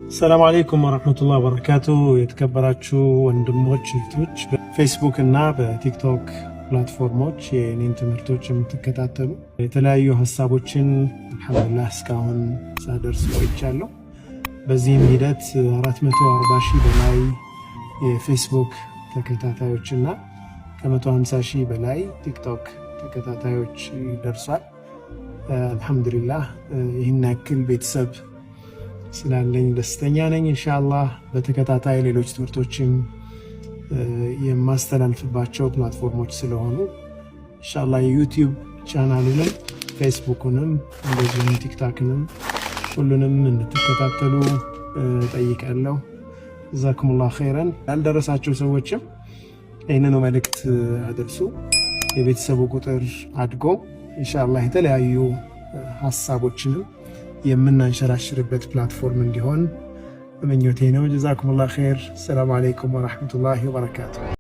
السلام عليكم ورحمة الله وبركاته የተከበራችሁ ወንድሞች እህቶች በፌስቡክ እና በቲክቶክ ፕላትፎርሞች የኔን ትምህርቶች የምትከታተሉ የተለያዩ ሐሳቦችን አልহামዱሊላህ እስካሁን ሳደርስ ቆይቻለሁ። በዚህም ሂደት 440 ሺህ በላይ የፌስቡክ ተከታታዮችና ከ150 ሺህ በላይ ቲክቶክ ተከታታዮች ደርሷል። አልহামዱሊላህ ይህን ያክል ቤተሰብ ስላለኝ ደስተኛ ነኝ። ኢንሻአላህ በተከታታይ ሌሎች ትምህርቶችም የማስተላልፍባቸው ፕላትፎርሞች ስለሆኑ ኢንሻአላህ ዩቲዩብ ቻናሉንም ፌስቡክንም እንደዚሁም ቲክቶክንም ሁሉንም እንድትከታተሉ ጠይቃለሁ። ጀዛኩሙላህ ኸይረን። ያልደረሳችሁ ሰዎችም ይህንን መልእክት አድርሱ። የቤተሰቡ ቁጥር አድጎ ኢንሻአላህ የተለያዩ ሐሳቦችንም የምናንሸራሽርበት ፕላትፎርም እንዲሆን ምኞቴ ነው። ጀዛኩሙላህ ኸይር። ሰላም አለይኩም ወራህመቱላሂ ወበረካቱ።